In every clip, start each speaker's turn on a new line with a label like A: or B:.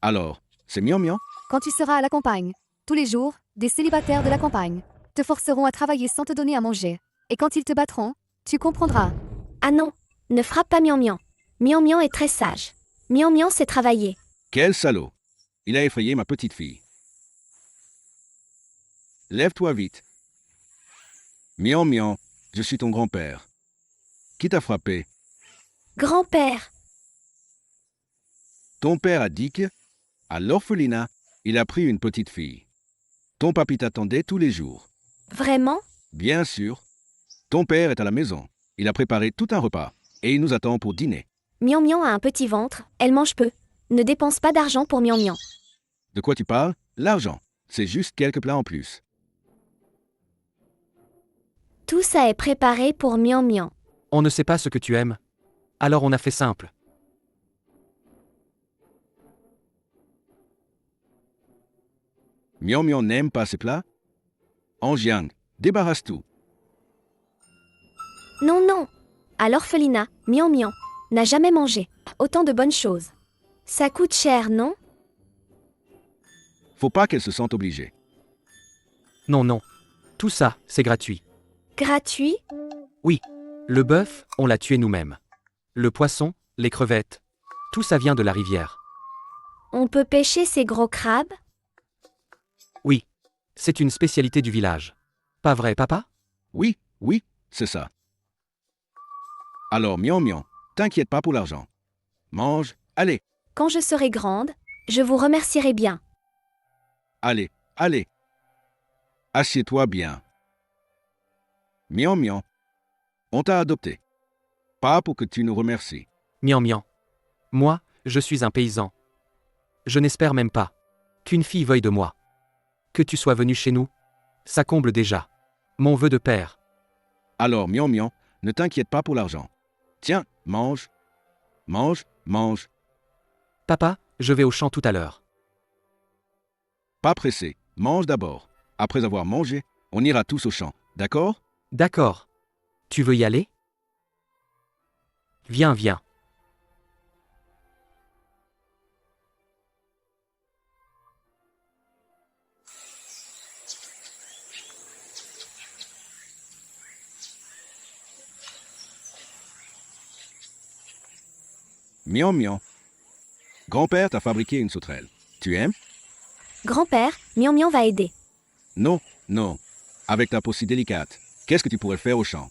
A: Alors, c'est Mian Mian?
B: Quand tu seras à la campagne, tous les jours, des célibataires de la campagne te forceront à travailler sans te donner à manger. Et quand ils te battront, tu comprendras.
C: Ah non, ne frappe pas Mian Mian. Mian Mian est très sage. Mian Mian sait travailler.
A: Quel salaud! Il a effrayé ma petite fille. Lève-toi vite. Mian Mian, je suis ton grand-père. Qui t'a frappé?
C: Grand-père,
A: Ton père a dit que, à l'orphelinat, il a pris une petite fille. Ton papy t'attendait tous les jours.
C: vraiment?
A: Bien sûr. Ton père est à la maison. Il a préparé tout un repas. Et il nous attend pour dîner.
C: Mian Mian a un petit ventre, elle mange peu. Ne dépense pas d'argent pour Mian Mian.
A: De quoi tu parles? L'argent. C'est juste quelques plats en plus.
C: Tout ça est préparé pour Mian Mian.
D: On ne sait pas ce que tu aimes. Alors on a fait simple.
A: Mian Mian n'aime pas ces plats? Anjiang, débarrasse tout.
C: Non, non. À l'orphelinat, Mian Mian n'a jamais mangé autant de bonnes choses. Ça coûte cher, non?
A: Faut pas qu'elle se sente obligée.
D: Non, non. Tout ça, c'est gratuit.
C: Gratuit?
D: Le bœuf, on l'a tué nous-mêmes. Le poisson, les crevettes. Tout ça vient de la rivière.
C: On peut pêcher ces gros crabes?
D: Oui. C'est une spécialité du village. Pas vrai, papa?
A: Oui, oui, c'est ça. Alors, Mian Mian, t'inquiète pas pour l'argent. Mange, allez,
C: Quand je serai grande, je vous remercierai bien.
A: allez, allez. Assieds-toi bien. Mian Mian, on t'a adopté. Pas pour que tu nous remercies.
D: Mian Mian. Moi, je suis un paysan. Je n'espère même pas qu'une fille veuille de moi. Que tu sois venu chez nous, ça comble déjà mon vœu de père.
A: Alors, Mian Mian, ne t'inquiète pas pour l'argent. Tiens, mange. Mange, mange.
D: Papa, je vais au champ tout à l'heure.
A: Pas pressé. Mange d'abord. Après avoir mangé, on ira tous au champ. D'accord?
D: D'accord. Tu veux y aller? Viens, viens.
A: Mian Mian. Grand-père t'a fabriqué une sauterelle. Tu aimes?
C: Grand-père, Mian Mian va aider.
A: Non, non. Avec ta peau si délicate, qu'est-ce que tu pourrais faire au champ?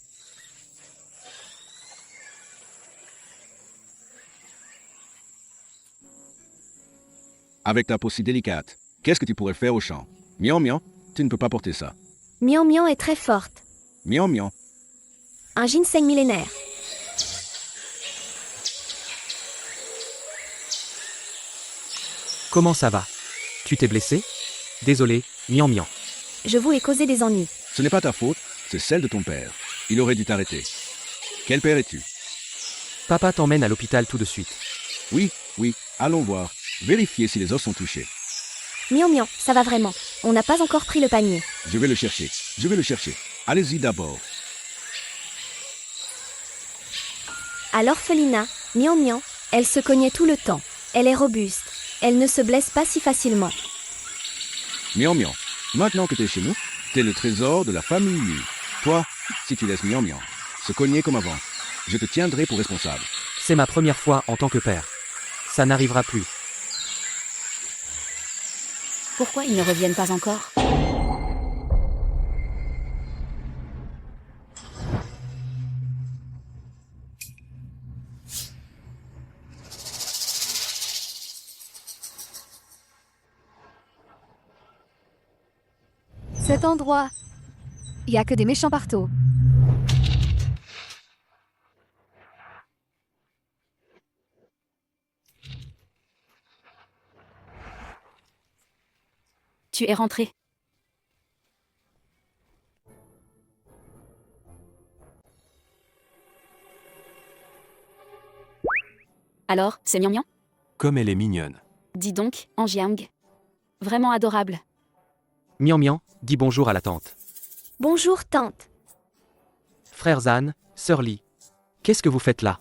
A: Avec ta peau si délicate, qu'est-ce que tu pourrais faire au champ? Mian Mian, tu ne peux pas porter ça.
C: Mian Mian est très forte.
A: Mian Mian,
C: Un ginseng millénaire.
D: Comment ça va? Tu t'es blessé? Désolé, Mian Mian.
C: Je vous ai causé des ennuis.
A: ce n'est pas ta faute, c'est celle de ton père. Il aurait dû t'arrêter. Quel père es-tu?
D: Papa t'emmène à l'hôpital tout de suite.
A: Oui, oui, allons voir. Vérifier si les os sont touchés.
C: Mian Mian, ça va vraiment. On n'a pas encore pris le panier.
A: Je vais le chercher. Je vais le chercher. Allez-y d'abord.
C: À l'orphelinat, Mian Mian, elle se cognait tout le temps. Elle est robuste. Elle ne se blesse pas si facilement.
A: Mian Mian, maintenant que t'es chez nous, t'es le trésor de la famille Yu. Toi, si tu laisses Mian Mian se cogner comme avant, je te tiendrai pour responsable.
D: C'est ma première fois en tant que père. Ça n'arrivera plus.
E: Pourquoi ils ne reviennent pas encore?
B: Cet endroit, il y a que des méchants partout.
E: Tu es rentré. Alors, c'est Mian Mian?
F: Comme elle est mignonne.
E: Dis donc, Anjiang. Vraiment adorable.
D: Mian Mian, dis bonjour à la tante.
C: Bonjour, tante.
D: Frère Zan, sœur Li. Qu'est-ce que vous faites là?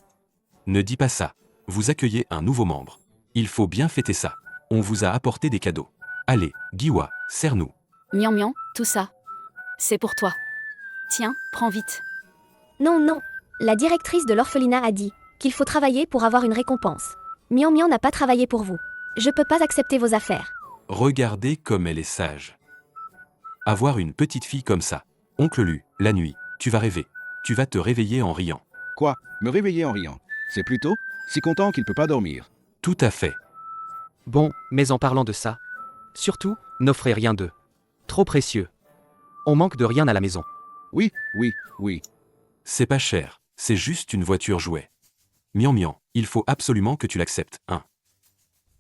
F: Ne dis pas ça. Vous accueillez un nouveau membre. Il faut bien fêter ça. On vous a apporté des cadeaux. Allez, Giwa, serre-nous.
E: Miam miam, tout ça. C'est pour toi. Tiens, prends vite.
C: Non, non. La directrice de l'orphelinat a dit qu'il faut travailler pour avoir une récompense. Mian Mian n'a pas travaillé pour vous. Je peux pas accepter vos affaires.
F: Regardez comme elle est sage. Avoir une petite fille comme ça. Oncle Lu, la nuit, tu vas rêver. Tu vas te réveiller en riant.
A: Quoi? Me réveiller en riant? C'est plutôt si content qu'il peut pas dormir.
F: Tout à fait.
D: Bon, mais en parlant de ça, surtout, n'offrez rien d'eux. Trop précieux. On manque de rien à la maison.
A: Oui, oui, oui.
F: C'est pas cher, c'est juste une voiture jouet. Mian Mian, il faut absolument que tu l'acceptes, hein.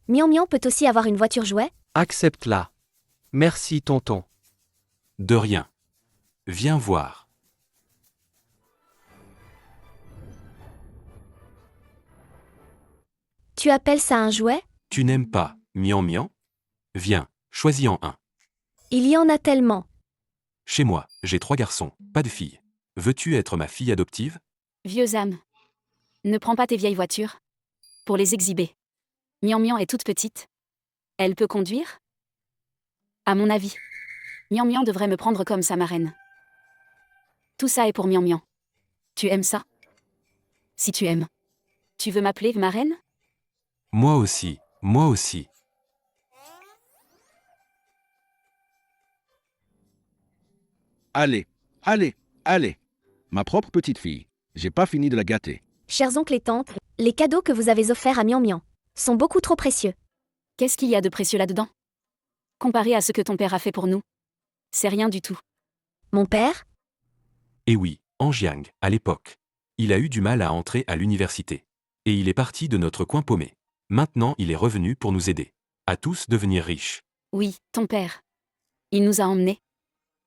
C: Mian Mian peut aussi avoir une voiture jouet?
D: Accepte-la. Merci, tonton.
F: De rien. Viens voir.
C: Tu appelles ça un jouet?
F: Tu n'aimes pas Mian Mian? Viens, choisis-en un.
C: Il y en a tellement.
F: Chez moi, j'ai 3 garçons, pas de filles. Veux-tu être ma fille adoptive?
E: Vieux âme. Ne prends pas tes vieilles voitures. Pour les exhiber. Miam miam est toute petite. Elle peut conduire? À mon avis. Miam miam devrait me prendre comme sa marraine. Tout ça est pour Miam miam. Tu aimes ça? Si tu aimes. Tu veux m'appeler marraine?
F: Moi aussi, moi aussi.
A: Allez, allez, allez. Ma propre petite fille. J'ai pas fini de la gâter.
C: Chers oncles et tantes, les cadeaux que vous avez offerts à Mian Mian sont beaucoup trop précieux.
E: Qu'est-ce qu'il y a de précieux là-dedans? Comparé à ce que ton père a fait pour nous. C'est rien du tout.
C: Mon père?
F: Et oui, Anjiang, à l'époque. Il a eu du mal à entrer à l'université. Et il est parti de notre coin paumé. Maintenant, il est revenu pour nous aider. À tous devenir riches.
E: Oui, ton père. Il nous a emmenés.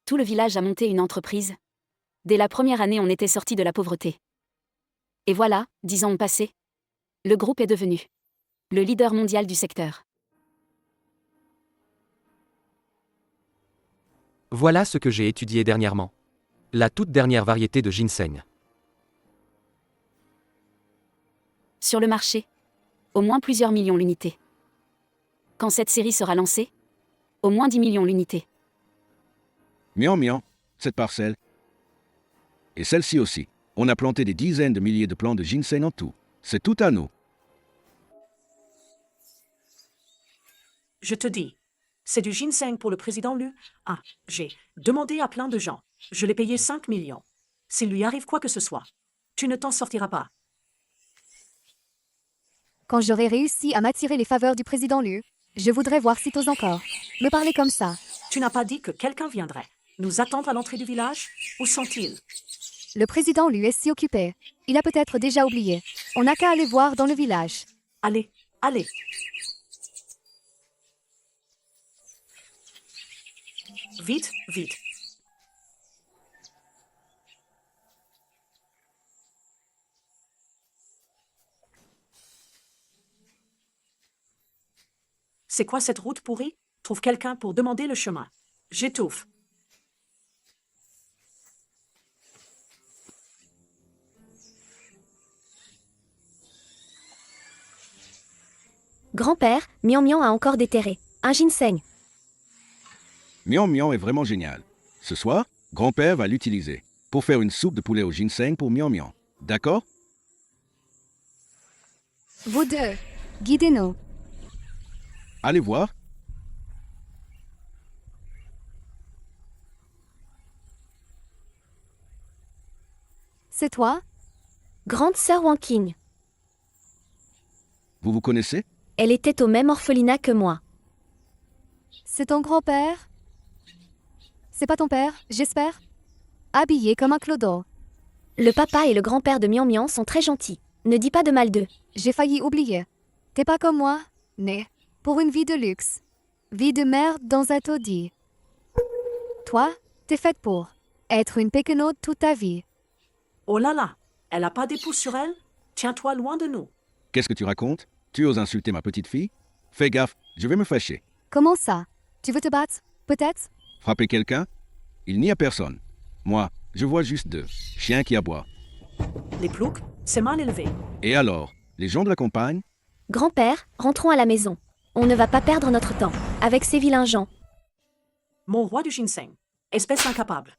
E: Tout le village a monté une entreprise. Dès la première année, on était sortis de la pauvreté. Et voilà, 10 ans ont passé. Le groupe est devenu le leader mondial du secteur.
D: Voilà ce que j'ai étudié dernièrement. La toute dernière variété de ginseng.
E: Sur le marché, au moins plusieurs millions l'unité. Quand cette série sera lancée, au moins 10 millions l'unité.
A: Mian Mian, cette parcelle. Et celle-ci aussi. On a planté des dizaines de milliers de plants de ginseng en tout. C'est tout à nous.
G: Je te dis, c'est du ginseng pour le président Lu. Ah, j'ai demandé à plein de gens. Je l'ai payé 5 millions. S'il lui arrive quoi que ce soit, tu ne t'en sortiras pas.
B: Quand j'aurai réussi à m'attirer les faveurs du président Lu, je voudrais voir si t'oses encore me parler comme ça.
G: Tu n'as pas dit que quelqu'un viendrait nous attendre à l'entrée du village? Où sont-ils?
B: Le président Lu est si occupé. Il a peut-être déjà oublié. On n'a qu'à aller voir dans le village.
G: Allez, allez. Vite, vite. C'est quoi cette route pourrie? Trouve quelqu'un pour demander le chemin. J'étouffe.
C: Grand-père, Mian Mian a encore déterré un ginseng.
A: Mian Mian est vraiment génial. Ce soir, grand-père va l'utiliser pour faire une soupe de poulet au ginseng pour Mian Mian. D'accord?
B: Vous deux, guidez-nous.
A: Allez voir.
B: C'est toi?
C: Grande sœur Wanking.
A: Vous vous connaissez?
C: Elle était au même orphelinat que moi.
B: C'est ton grand-père? C'est pas ton père, j'espère? Habillé comme un clodo.
C: Le papa et le grand-père de Mian Mian sont très gentils. Ne dis pas de mal d'eux.
B: J'ai failli oublier. T'es pas comme moi, né pour une vie de luxe. Vie de merde dans un taudis. Toi, t'es faite pour être une péquenaude toute ta vie.
G: Oh là là, elle a pas d'épouse sur elle? Tiens-toi loin de nous.
A: Qu'est-ce que tu racontes? Tu oses insulter ma petite fille? Fais gaffe, je vais me fâcher.
B: Comment ça? Tu veux te battre, peut-être?
A: Frapper quelqu'un? Il n'y a personne. Moi, je vois juste 2 chiens qui aboient.
G: Les ploucs, c'est mal élevé.
A: Et alors, les gens de la campagne?
C: Grand-père, rentrons à la maison. On ne va pas perdre notre temps avec ces vilains gens.
G: Mon roi du ginseng. Espèce incapable.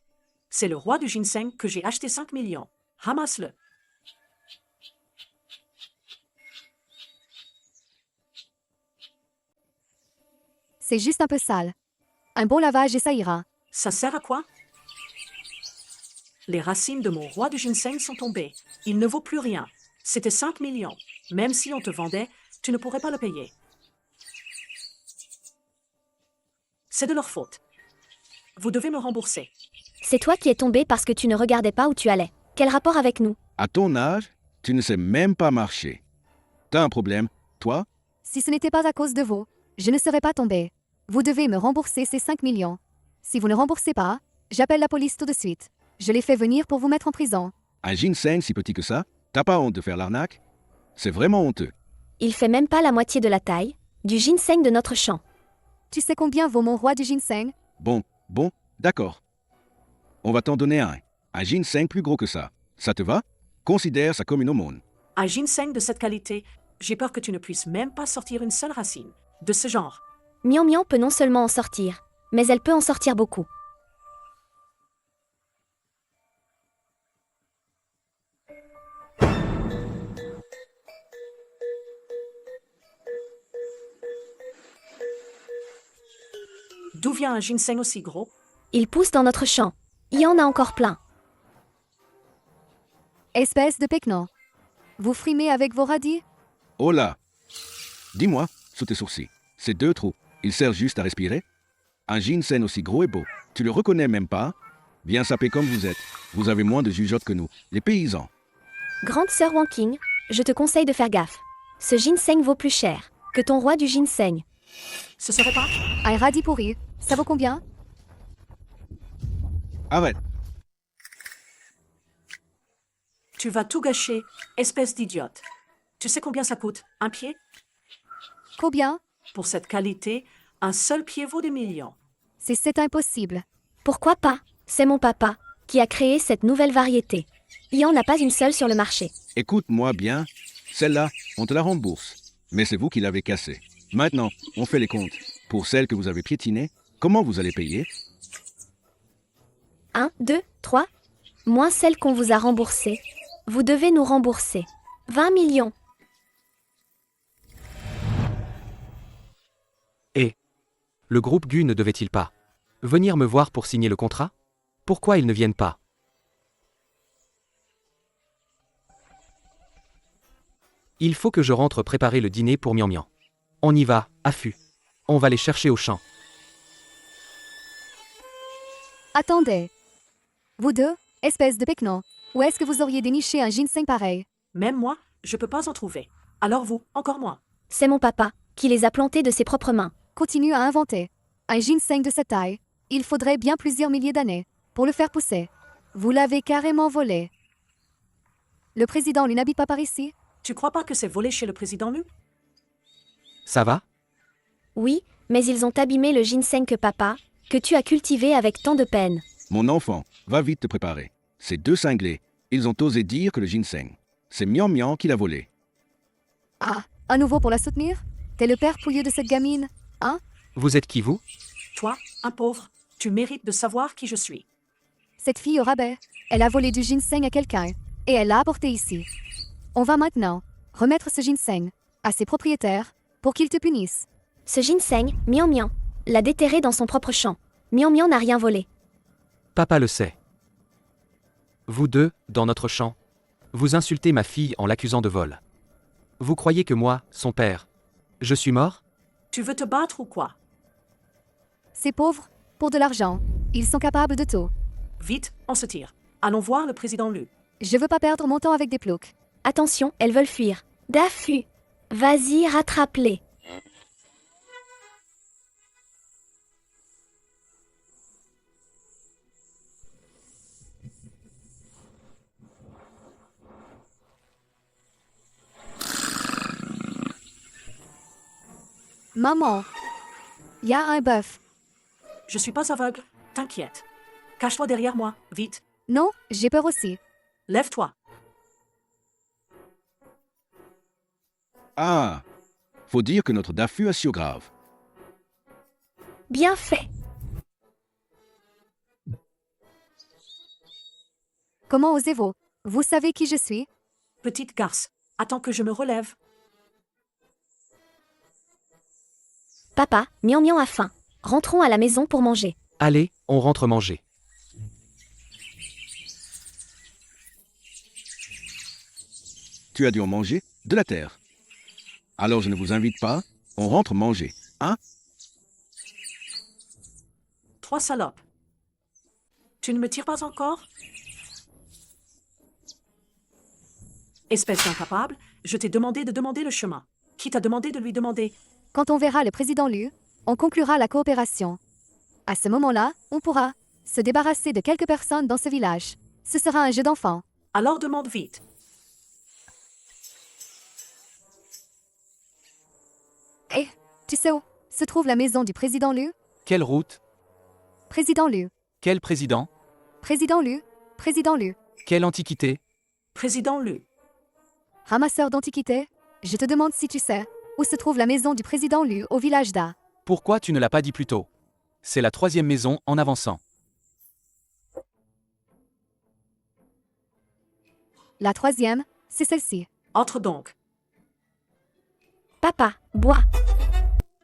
G: C'est le roi du ginseng que j'ai acheté 5 millions. Ramasse-le.
B: C'est juste un peu sale. Un bon lavage et ça ira.
G: Ça sert à quoi? Les racines de mon roi du ginseng sont tombées. Il ne vaut plus rien. C'était 5 millions. Même si on te vendait, tu ne pourrais pas le payer. C'est de leur faute. Vous devez me rembourser.
C: C'est toi qui es tombé parce que tu ne regardais pas où tu allais. Quel rapport avec nous?
A: À ton âge, tu ne sais même pas marcher. T'as un problème, toi?
B: Si ce n'était pas à cause de vous, je ne serais pas tombée. Vous devez me rembourser ces 5 millions. Si vous ne remboursez pas, j'appelle la police tout de suite. Je les fais venir pour vous mettre en prison.
A: Un ginseng si petit que ça? T'as pas honte de faire l'arnaque? C'est vraiment honteux.
C: Il fait même pas la moitié de la taille du ginseng de notre champ.
B: Tu sais combien vaut mon roi du ginseng?
A: Bon, d'accord. On va t'en donner un. Un ginseng plus gros que ça. Ça te va? Considère ça comme une aumône.
G: Un ginseng de cette qualité, j'ai peur que tu ne puisses même pas sortir une seule racine. De ce genre.
C: Mian Mian peut non seulement en sortir, mais elle peut en sortir beaucoup.
G: D'où vient un ginseng aussi gros?
C: Il pousse dans notre champ. Il y en a encore plein.
B: Espèce de péquenant. Vous frimez avec vos radis?
A: Oh là! Dis-moi, sous tes sourcils, ces deux trous, ils servent juste à respirer? Un ginseng aussi gros et beau, tu le reconnais même pas? Bien sapé comme vous êtes, vous avez moins de jugeote que nous, les paysans.
C: Grande sœur Wanking, je te conseille de faire gaffe. Ce ginseng vaut plus cher que ton roi du ginseng.
G: Ce serait pas?
B: Un radis pourri, ça vaut combien?
A: Arrête!
G: Tu vas tout gâcher, espèce d'idiote. Tu sais combien ça coûte? Un pied?
B: Combien?
G: Pour cette qualité, un seul pied vaut des millions.
B: C'est impossible.
C: Pourquoi pas? C'est mon papa qui a créé cette nouvelle variété. Il n'y en a pas une seule sur le marché.
A: Écoute-moi bien, celle-là, on te la rembourse. Mais c'est vous qui l'avez cassée. Maintenant, on fait les comptes. Pour celle que vous avez piétinée, comment vous allez payer?
C: 1, 2, 3. Moins celle qu'on vous a remboursée. Vous devez nous rembourser 20 millions.
D: Et le groupe GU ne devait-il pas venir me voir pour signer le contrat? Pourquoi ils ne viennent pas? Il faut que je rentre préparer le dîner pour Mian Mian. On y va, affût. On va les chercher au champ.
B: Attendez. Vous deux, espèce de péquenant, où est-ce que vous auriez déniché un ginseng pareil?
G: Même moi, je peux pas en trouver. Alors vous, encore moins.
C: C'est mon papa qui les a plantés de ses propres mains.
B: Continue à inventer. Un ginseng de cette taille, il faudrait bien plusieurs milliers d'années pour le faire pousser. Vous l'avez carrément volé. Le président, lui, n'habite pas par ici?
G: Tu crois pas que c'est volé chez le président Lu?
D: Ça va?
C: Oui, mais ils ont abîmé le ginseng que tu as cultivé avec tant de peine.
A: Mon enfant, va vite te préparer. Ces deux cinglés, ils ont osé dire que le ginseng, c'est Mian Mian qui l'a volé.
B: Ah, à nouveau pour la soutenir? T'es le père pouilleux de cette gamine, hein?
D: Vous êtes qui vous?
G: Toi, un pauvre, tu mérites de savoir qui je suis.
B: Cette fille au rabais, elle a volé du ginseng à quelqu'un, et elle l'a apporté ici. On va maintenant remettre ce ginseng à ses propriétaires pour qu'ils te punissent.
C: Ce ginseng, Mian Mian, l'a déterré dans son propre champ. Mian Mian n'a rien volé.
D: Papa le sait. Vous deux, dans notre champ, vous insultez ma fille en l'accusant de vol. Vous croyez que moi, son père, je suis mort?
G: Tu veux te battre ou quoi?
B: Ces pauvres, pour de l'argent, ils sont capables de tout.
G: Vite, on se tire. Allons voir le président Lu.
B: Je veux pas perdre mon temps avec des ploucs.
C: Attention, elles veulent fuir. D'affût. Vas-y, rattrape-les.
B: Maman, y a un bœuf.
G: Je suis pas aveugle, t'inquiète. Cache-toi derrière moi, vite.
B: Non, j'ai peur aussi.
G: Lève-toi.
A: Ah! Faut dire que notre DAF a si grave.
C: Bien fait.
B: Comment osez-vous? Vous savez qui je suis?
G: Petite garce, attends que je me relève.
C: Papa, Mian Mian a faim. Rentrons à la maison pour manger.
D: Allez, on rentre manger.
A: Tu as dû en manger de la terre. Alors je ne vous invite pas, on rentre manger. Hein?
G: 3 salopes. Tu ne me tires pas encore? Espèce d'incapable, je t'ai demandé de demander le chemin. Qui t'a demandé de lui demander?
B: Quand on verra le président Lu, on conclura la coopération. À ce moment-là, on pourra se débarrasser de quelques personnes dans ce village. Ce sera un jeu d'enfant.
G: Alors demande vite.
B: Et, tu sais où se trouve la maison du président Lu?
D: Quelle route?
B: Président Lu.
D: Quel président?
B: Président Lu. Président Lu.
D: Quelle antiquité?
G: Président Lu.
B: Ramasseur d'antiquités, je te demande si tu sais où se trouve la maison du président Lu au village d'A.
D: Pourquoi tu ne l'as pas dit plus tôt? C'est la 3e maison en avançant.
B: La 3e, c'est celle-ci.
G: Entre donc.
C: Papa, bois.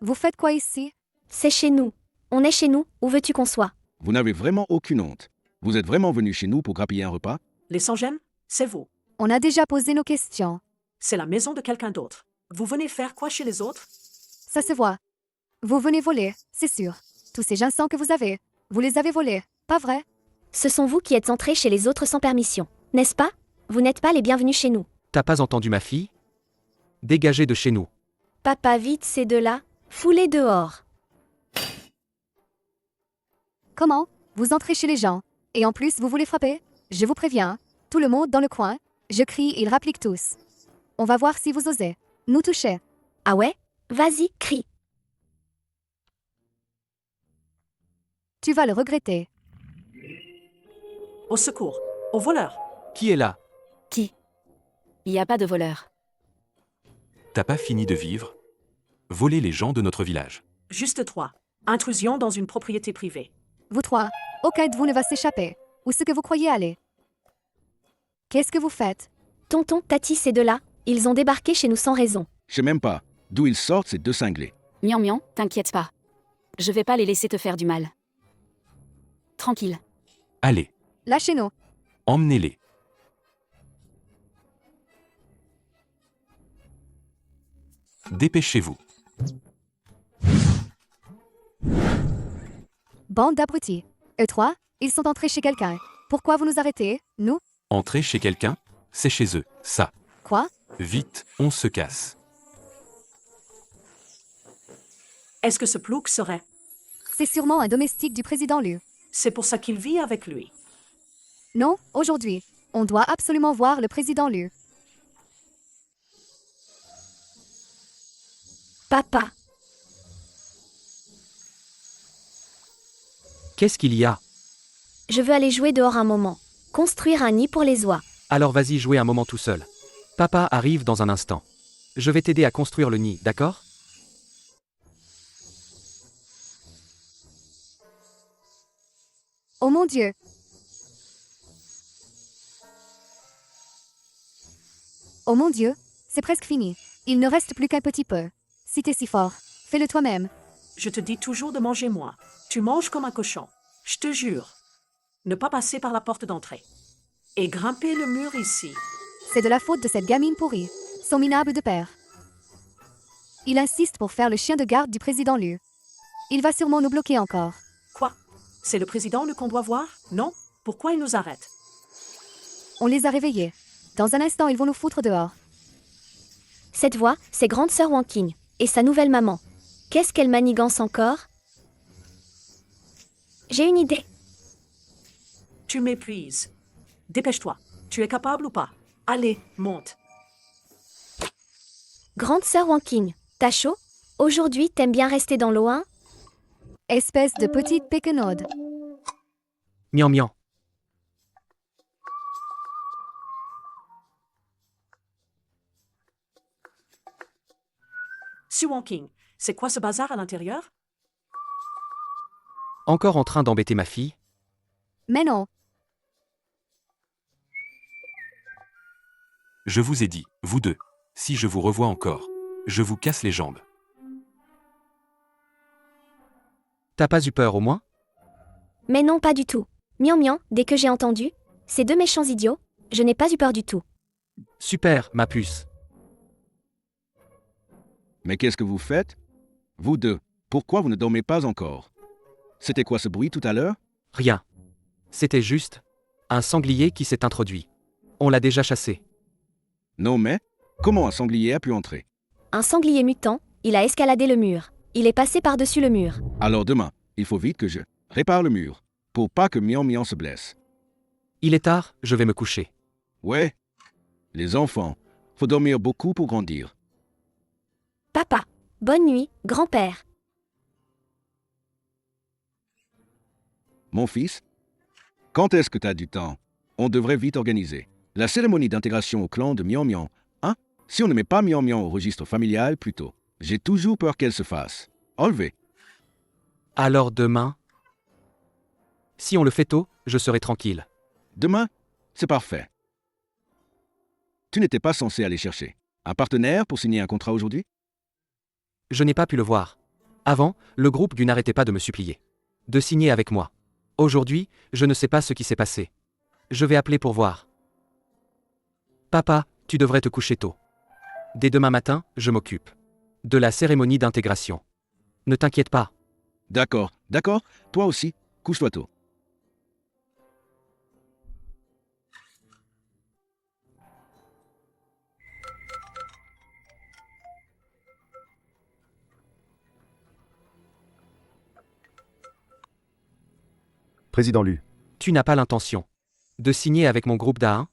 B: Vous faites quoi ici?
C: C'est chez nous. On est chez nous, où veux-tu qu'on soit?
A: Vous n'avez vraiment aucune honte. Vous êtes vraiment venu chez nous pour grappiller un repas?
G: Les sans-gêne, c'est vous.
B: On a déjà posé nos questions.
G: C'est la maison de quelqu'un d'autre. Vous venez faire quoi chez les autres?
B: Ça se voit. Vous venez voler, c'est sûr. Tous ces ginseng que vous les avez volés, pas vrai?
C: Ce sont vous qui êtes entrés chez les autres sans permission, n'est-ce pas? Vous n'êtes pas les bienvenus chez nous.
D: T'as pas entendu ma fille? Dégagez de chez nous.
C: Papa, vite ces deux-là. Foulez dehors.
B: Comment? Vous entrez chez les gens. Et en plus, vous voulez frapper? Je vous préviens. Tout le monde dans le coin. Je crie, ils rappliquent tous. On va voir si vous osez nous toucher.
C: Ah ouais? Vas-y, crie.
B: Tu vas le regretter.
G: Au secours. Au voleur.
D: Qui est là?
E: Qui? Il n'y a pas de voleur.
F: T'as pas fini de vivre? Voler les gens de notre village.
G: Juste 3. Intrusion dans une propriété privée.
B: Vous trois, aucun de vous ne va s'échapper. Où ce que vous croyez aller? Qu'est-ce que vous faites?
C: Tonton, Tati, ces deux-là, ils ont débarqué chez nous sans raison.
A: Je sais même pas d'où ils sortent ces 2 cinglés.
E: Mian Mian, t'inquiète pas. Je vais pas les laisser te faire du mal. Tranquille.
F: Allez,
B: Lâchez-nous.
F: emmenez-les. Dépêchez-vous.
B: Bande d'abrutis. Eux trois, ils sont entrés chez quelqu'un. Pourquoi vous nous arrêtez, nous?
F: Entrez chez quelqu'un? C'est chez eux, ça.
B: Quoi?
F: Vite, on se casse.
G: Est-ce que ce plouc serait?
B: C'est sûrement un domestique du président Lu.
G: C'est pour ça qu'il vit avec lui.
B: Non, aujourd'hui. On doit absolument voir le président Lu.
C: Papa,
D: Qu'est-ce qu'il y a?
C: je veux aller jouer dehors un moment. Construire un nid pour les oies.
D: Alors vas-y jouer un moment tout seul. Papa arrive dans un instant. Je vais t'aider à construire le nid, d'accord?
B: Oh mon Dieu! Oh mon Dieu, c'est presque fini. Il ne reste plus qu'un petit peu. Si t'es si fort, fais-le toi-même.
G: Je te dis toujours de manger moins. Tu manges comme un cochon. Je te jure. Ne pas passer par la porte d'entrée. Et grimper le mur ici.
B: C'est de la faute de cette gamine pourrie. Son minable de père. Il insiste pour faire le chien de garde du président Lu. Il va sûrement nous bloquer encore.
G: Quoi? C'est le président le qu'on doit voir? Non? Pourquoi il nous arrête?
B: On les a réveillés. Dans un instant, ils vont nous foutre dehors.
C: Cette voix, c'est grande sœur Wanking. Et sa nouvelle maman. Qu'est-ce qu'elle manigance encore? J'ai une idée.
G: Tu m'épuises. Dépêche-toi. Tu es capable ou pas? Allez, monte.
C: Grande sœur Wanking, t'as chaud? Aujourd'hui, t'aimes bien rester dans l'eau, hein?
B: Espèce de petite péquenaude.
D: Mian Mian.
G: Su King, c'est quoi ce bazar à l'intérieur?
D: Encore en train d'embêter ma fille?
B: Mais non,
F: Je vous ai dit, vous deux. Si je vous revois encore, je vous casse les jambes.
D: T'as pas eu peur au moins?
C: Mais non, pas du tout. Miam miam, dès que j'ai entendu, ces deux méchants idiots, je n'ai pas eu peur du tout.
D: Super, ma puce.
A: Mais qu'est-ce que vous faites? Vous deux, pourquoi vous ne dormez pas encore? C'était quoi ce bruit tout à l'heure?
D: Rien. C'était juste un sanglier qui s'est introduit. On l'a déjà chassé.
A: Non mais, comment un sanglier a pu entrer?
C: Un sanglier mutant, il a escaladé le mur. Il est passé par-dessus le mur.
A: Alors demain, il faut vite que je répare le mur, pour pas que Mian Mian se blesse.
D: Il est tard, je vais me coucher.
A: Ouais, les enfants, faut dormir beaucoup pour grandir.
C: Papa, bonne nuit, grand-père.
A: Mon fils, quand est-ce que t'as du temps? On devrait vite organiser la cérémonie d'intégration au clan de Mian Mian, hein? Si on ne met pas Mian Mian au registre familial plus tôt, j'ai toujours peur qu'elle se fasse enlever.
D: Alors demain? Si on le fait tôt, je serai tranquille.
A: Demain, c'est parfait. Tu n'étais pas censé aller chercher un partenaire pour signer un contrat aujourd'hui?
D: Je n'ai pas pu le voir. Avant, le groupe Gu n'arrêtait pas de me supplier de signer avec moi. Aujourd'hui, je ne sais pas ce qui s'est passé. Je vais appeler pour voir. Papa, tu devrais te coucher tôt. Dès demain matin, je m'occupe de la cérémonie d'intégration. Ne t'inquiète pas.
A: D'accord, d'accord, toi aussi, couche-toi tôt.
H: Président Lu.
D: Tu n'as pas l'intention de signer avec mon groupe d'A1?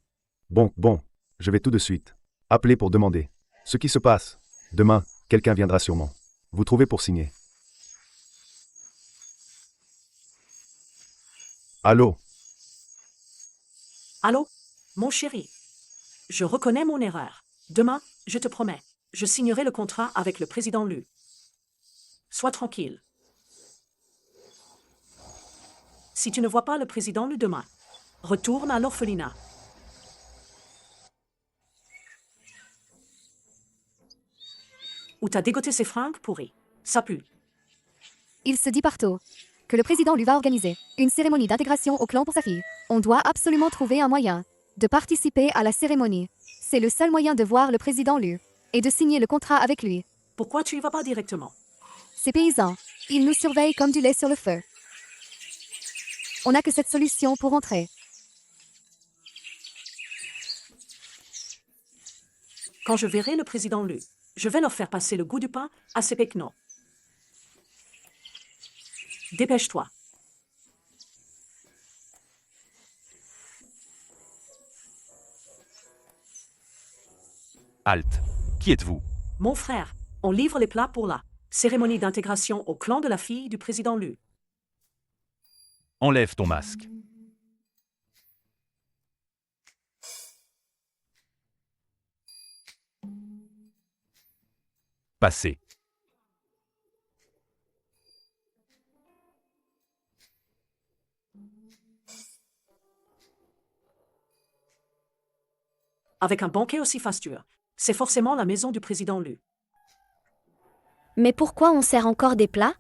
H: Bon, je vais tout de suite appeler pour demander ce qui se passe. Demain, quelqu'un viendra sûrement vous trouver pour signer. Allô?
G: Allô? Mon chéri. Je reconnais mon erreur. Demain, je te promets, je signerai le contrat avec le président Lu. Sois tranquille. Si tu ne vois pas le président Lu demain, retourne à l'orphelinat. Ou t'as dégoté ses fringues pourries. Ça pue.
B: il se dit partout que le président lui va organiser une cérémonie d'intégration au clan pour sa fille. On doit absolument trouver un moyen de participer à la cérémonie. C'est le seul moyen de voir le président Lu et de signer le contrat avec lui.
G: Pourquoi tu y vas pas directement?
B: Ces paysans, ils nous surveillent comme du lait sur le feu. On n'a que cette solution pour entrer.
G: Quand je verrai le président Lu, je vais leur faire passer le goût du pain à ces pecnos. Dépêche-toi.
F: Halte. Qui êtes-vous?
G: Mon frère, on livre les plats pour la cérémonie d'intégration au clan de la fille du président Lu.
F: Enlève ton masque. Passez.
G: Avec un banquet aussi fastueux, c'est forcément la maison du président Lu.
C: Mais pourquoi on sert encore des plats?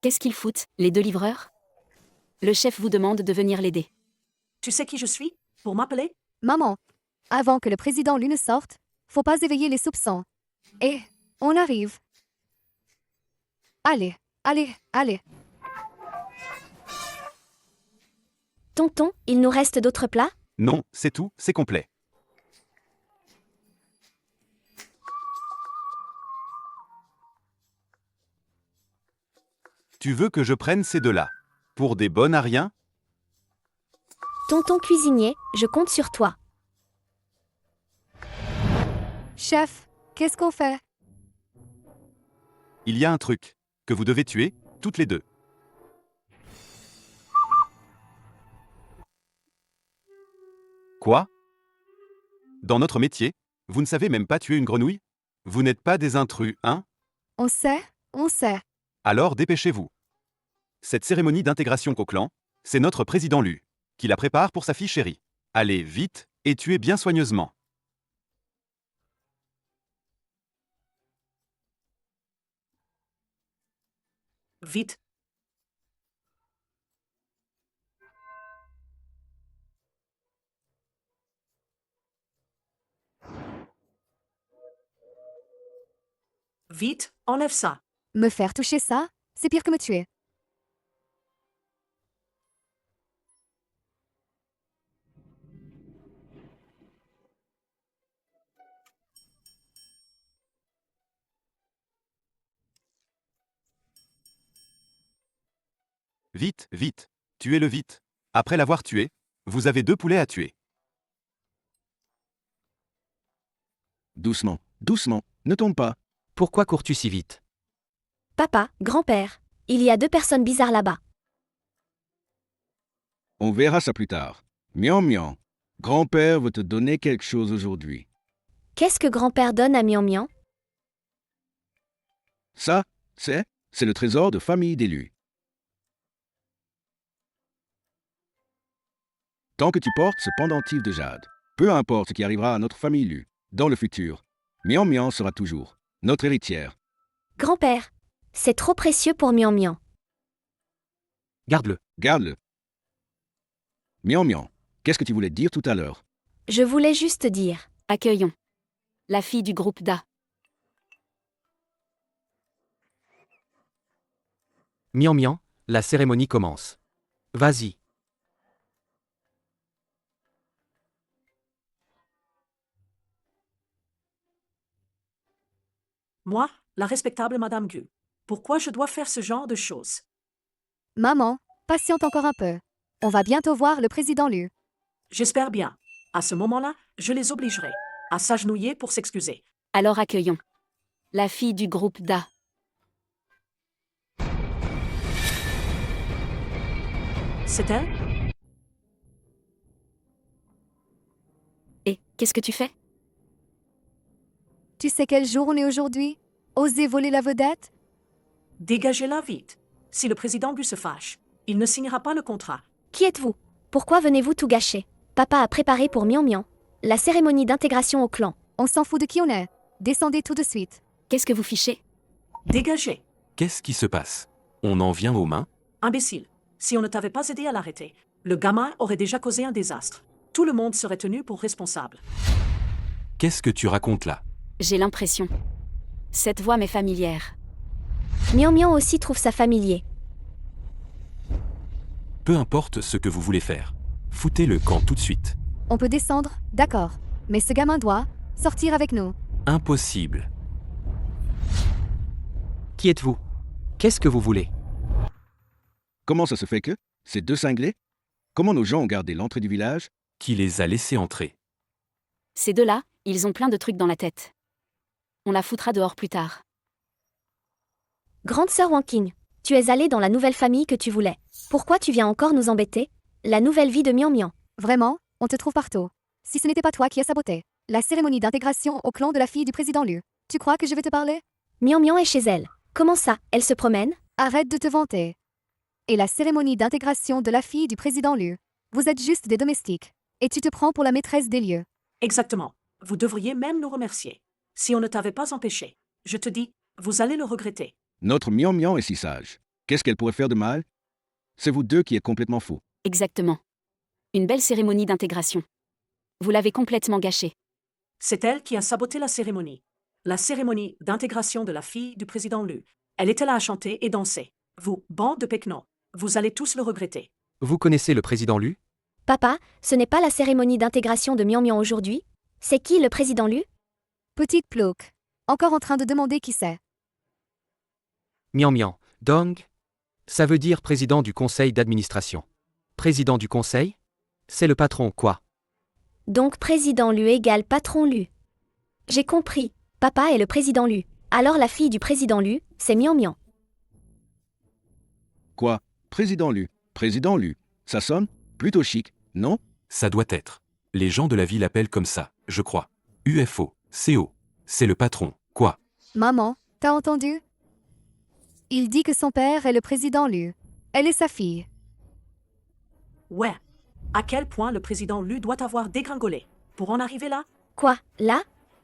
E: Qu'est-ce qu'ils foutent, les deux livreurs? Le chef vous demande de venir l'aider.
G: Tu sais qui je suis? Pour m'appeler?
B: Maman, avant que le président Lu ne sorte, faut pas éveiller les soupçons. Et on arrive. Allez.
C: Tonton, il nous reste d'autres plats?
F: Non, c'est tout, c'est complet. Tu veux que je prenne ces deux-là? Pour des bonnes à rien?
C: Tonton cuisinier, je compte sur toi.
B: Chef, qu'est-ce qu'on fait?
F: Il y a un truc que vous devez tuer, toutes les deux. Quoi? Dans notre métier, vous ne savez même pas tuer une grenouille? Vous n'êtes pas des intrus, hein?
B: On sait, on sait.
F: Alors dépêchez-vous. Cette cérémonie d'intégration au clan, c'est notre président Lu, qui la prépare pour sa fille chérie. Allez, vite, et tuez bien soigneusement.
G: Vite. Vite, enlève ça.
B: Me faire toucher ça, c'est pire que me tuer.
F: Vite, vite, tuez-le vite. Après l'avoir tué, vous avez 2 poulets à tuer.
A: Doucement, doucement, ne tombe pas.
D: Pourquoi cours-tu si vite?
C: Papa, grand-père, il y a 2 personnes bizarres là-bas.
A: On verra ça plus tard. Miam miam. Grand-père veut te donner quelque chose aujourd'hui.
C: Qu'est-ce que grand-père donne à Mian Mian?
A: Ça, c'est le trésor de famille d'élus. Tant que tu portes ce pendentif de jade, peu importe ce qui arrivera à notre famille Lu, dans le futur, Miam Miam sera toujours notre héritière.
C: Grand-père, c'est trop précieux pour Mian Mian.
D: Garde-le.
A: Garde-le. Miam Miam, qu'est-ce que tu voulais dire tout à l'heure?
C: Je voulais juste dire.
E: Accueillons la fille du groupe Da.
D: Mian Mian, la cérémonie commence. Vas-y.
G: Moi, la respectable Madame Gu. Pourquoi je dois faire ce genre de choses?
B: Maman, patiente encore un peu. On va bientôt voir le président Lu.
G: J'espère bien. À ce moment-là, je les obligerai à s'agenouiller pour s'excuser.
E: Alors accueillons la fille du groupe Da.
G: C'est elle?
E: Et qu'est-ce que tu fais?
B: Tu sais quel jour on est aujourd'hui? Oser voler la vedette?
G: Dégagez-la vite. Si le président Gu se fâche, il ne signera pas le contrat.
C: Qui êtes-vous? Pourquoi venez-vous tout gâcher? Papa a préparé pour Mian Mian la cérémonie d'intégration au clan.
B: On s'en fout de qui on est. Descendez tout de suite.
E: Qu'est-ce que vous fichez?
G: Dégagez.
F: Qu'est-ce qui se passe? On en vient aux mains?
G: Imbécile. Si on ne t'avait pas aidé à l'arrêter, le gamin aurait déjà causé un désastre. Tout le monde serait tenu pour responsable.
F: Qu'est-ce que tu racontes là?
E: J'ai l'impression. Cette voix m'est familière.
C: Mian Mian aussi trouve ça familier.
F: Peu importe ce que vous voulez faire. Foutez le camp tout de suite.
B: On peut descendre, d'accord. Mais ce gamin doit sortir avec nous.
F: Impossible.
D: Qui êtes-vous? Qu'est-ce que vous voulez?
A: Comment ça se fait que ces 2 cinglés? Comment nos gens ont gardé l'entrée du village?
F: Qui les a laissés entrer?
E: Ces deux-là, ils ont plein de trucs dans la tête. On la foutra dehors plus tard.
C: Grande sœur Wanking, tu es allée dans la nouvelle famille que tu voulais. Pourquoi tu viens encore nous embêter? La nouvelle vie de Mian Mian.
B: Vraiment, on te trouve partout. Si ce n'était pas toi qui as saboté la cérémonie d'intégration au clan de la fille du président Lu, tu crois que je vais te parler?
C: Mian Mian est chez elle. Comment ça, elle se promène?
B: Arrête de te vanter. Et la cérémonie d'intégration de la fille du président Lu. Vous êtes juste des domestiques. Et tu te prends pour la maîtresse des lieux.
G: Exactement. Vous devriez même nous remercier. Si on ne t'avait pas empêché, je te dis, vous allez le regretter.
A: Notre Miam Miam est si sage. Qu'est-ce qu'elle pourrait faire de mal? C'est vous deux qui êtes complètement fous.
E: Exactement. Une belle cérémonie d'intégration. Vous l'avez complètement gâchée.
G: C'est elle qui a saboté la cérémonie. La cérémonie d'intégration de la fille du président Lu. Elle était là à chanter et danser. Vous, bande de péquenants, vous allez tous le regretter.
D: Vous connaissez le président Lu?
C: Papa, ce n'est pas la cérémonie d'intégration de Mian Mian aujourd'hui? C'est qui le président Lu?
B: Petite plouc. Encore en train de demander qui c'est.
D: Mian Mian. Dong? Ça veut dire président du conseil d'administration. Président du conseil? C'est le patron, quoi.
C: Donc président Lu égale patron Lu. J'ai compris. Papa est le président Lu. Alors la fille du président Lu, c'est Mian Mian.
A: Quoi? Président Lu. Président Lu. Ça sonne plutôt chic, non?
F: Ça doit être. Les gens de la ville appellent comme ça, je crois. UFO, CO. C'est le patron. Quoi?
B: Maman, t'as entendu? Il dit que son père est le président Lu. Elle est sa fille.
G: Ouais. À quel point le président Lu doit avoir dégringolé pour en arriver là?
C: Quoi, là?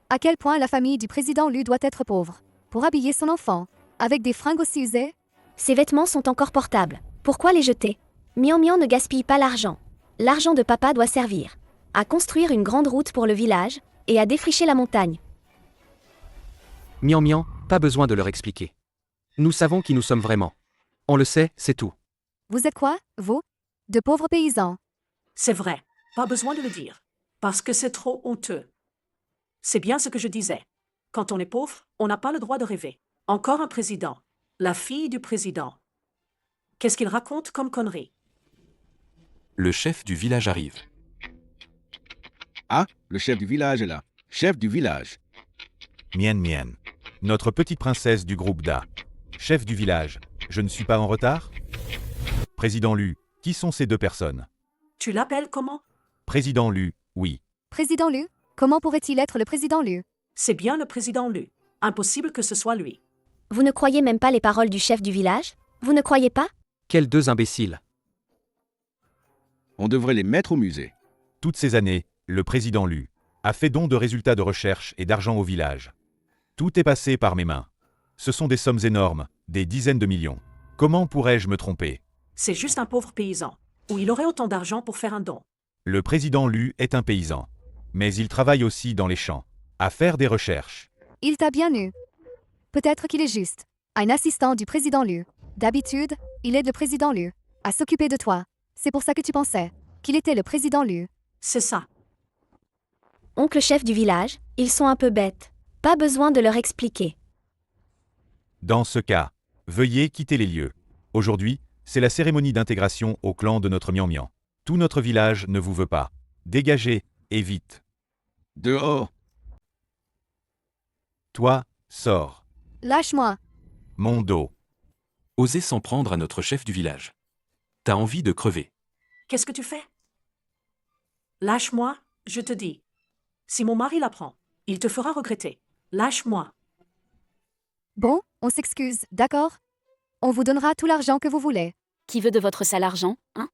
B: À quel point la famille du président Lu doit être pauvre. Pour habiller son enfant. Avec des fringues aussi usées.
C: Ces vêtements sont encore portables. Pourquoi les jeter? Mian Mian ne gaspille pas l'argent. L'argent de papa doit servir à construire une grande route pour le village et à défricher la montagne.
D: Mian Mian, pas besoin de leur expliquer. Nous savons qui nous sommes vraiment. On le sait, c'est tout.
B: Vous êtes quoi, vous? De pauvres paysans.
G: C'est vrai. Pas besoin de le dire. Parce que c'est trop honteux. C'est bien ce que je disais. Quand on est pauvre, on n'a pas le droit de rêver. Encore un président. La fille du président. Qu'est-ce qu'il raconte comme connerie?
F: Le chef du village arrive.
A: Ah, le chef du village est là. Chef du village.
I: Mian Mian. Notre petite princesse du groupe Da. Chef du village. Je ne suis pas en retard? Président Lu. Qui sont ces deux personnes?
G: Tu l'appelles comment?
I: Président Lu, oui.
B: Président Lu? Comment pourrait-il être le président Lu?
G: C'est bien le président Lu. Impossible que ce soit lui.
C: Vous ne croyez même pas les paroles du chef du village? Vous ne croyez pas?
D: Quels deux imbéciles.
A: On devrait les mettre au musée.
I: Toutes ces années, le président Lu a fait don de résultats de recherche et d'argent au village. Tout est passé par mes mains. Ce sont des sommes énormes, des dizaines de millions. Comment pourrais-je me tromper?
G: C'est juste un pauvre paysan. Ou il aurait autant d'argent pour faire un don.
I: Le président Lu est un paysan. Mais il travaille aussi dans les champs, à faire des recherches.
B: Il t'a bien eu. Peut-être qu'il est juste. Un assistant du président Lu. D'habitude, il aide le président Lu à s'occuper de toi. C'est pour ça que tu pensais qu'il était le président Lu.
G: C'est ça.
C: Oncle chef du village, ils sont un peu bêtes. Pas besoin de leur expliquer.
I: Dans ce cas, veuillez quitter les lieux. Aujourd'hui, c'est la cérémonie d'intégration au clan de notre Mian Mian. Tout notre village ne vous veut pas. Dégagez, et vite.
A: Dehors.
I: Toi, sors.
B: Lâche-moi.
I: Mon dos.
F: Osez s'en prendre à notre chef du village. T'as envie de crever.
G: Qu'est-ce que tu fais? Lâche-moi, je te dis. Si mon mari l'apprend, il te fera regretter. Lâche-moi.
B: Bon, on s'excuse, d'accord? On vous donnera tout l'argent que vous voulez.
E: Qui veut de votre sale argent, hein?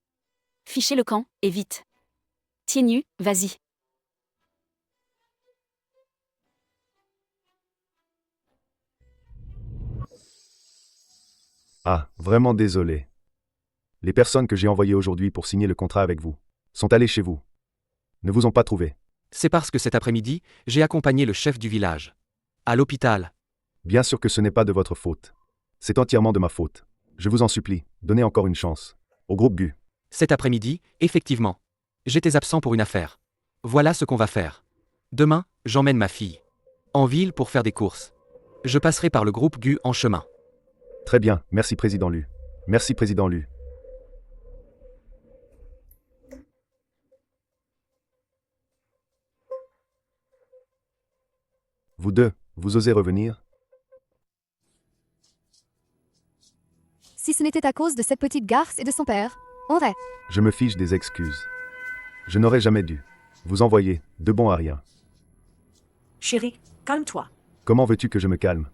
E: Fichez le camp, et vite. Pieds nus, vas-y.
H: Ah, vraiment désolé. Les personnes que j'ai envoyées aujourd'hui pour signer le contrat avec vous sont allées chez vous. Ne vous ont pas trouvé.
D: C'est parce que cet après-midi, j'ai accompagné le chef du village. À l'hôpital.
H: Bien sûr que ce n'est pas de votre faute. C'est entièrement de ma faute. Je vous en supplie, donnez encore une chance. Au groupe GU.
D: Cet après-midi, effectivement. J'étais absent pour une affaire. Voilà ce qu'on va faire. Demain, j'emmène ma fille en ville pour faire des courses. Je passerai par le groupe GU en chemin.
H: Très bien, merci Président Lu. Merci Président Lu. Vous deux, vous osez revenir?
B: Si ce n'était à cause de cette petite garce et de son père, on aurait.
H: Je me fiche des excuses. Je n'aurais jamais dû vous envoyer de bon à rien.
G: Chérie, calme-toi.
H: Comment veux-tu que je me calme?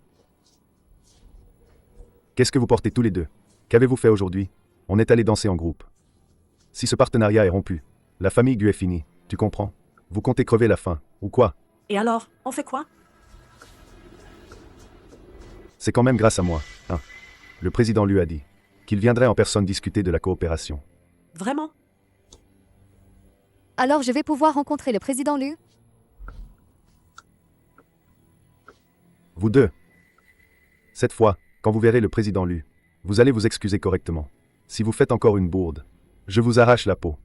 H: Qu'est-ce que vous portez tous les deux? Qu'avez-vous fait aujourd'hui? On est allé danser en groupe. Si ce partenariat est rompu, la famille GU est finie, tu comprends? Vous comptez crever la faim, ou quoi?
G: Et alors, on fait quoi?
H: C'est quand même grâce à moi, hein. Le président lui a dit qu'il viendrait en personne discuter de la coopération.
G: Vraiment?
B: Alors je vais pouvoir rencontrer le président Lu?
H: Vous deux. Cette fois, quand vous verrez le président Lu, vous allez vous excuser correctement. Si vous faites encore une bourde, je vous arrache la peau.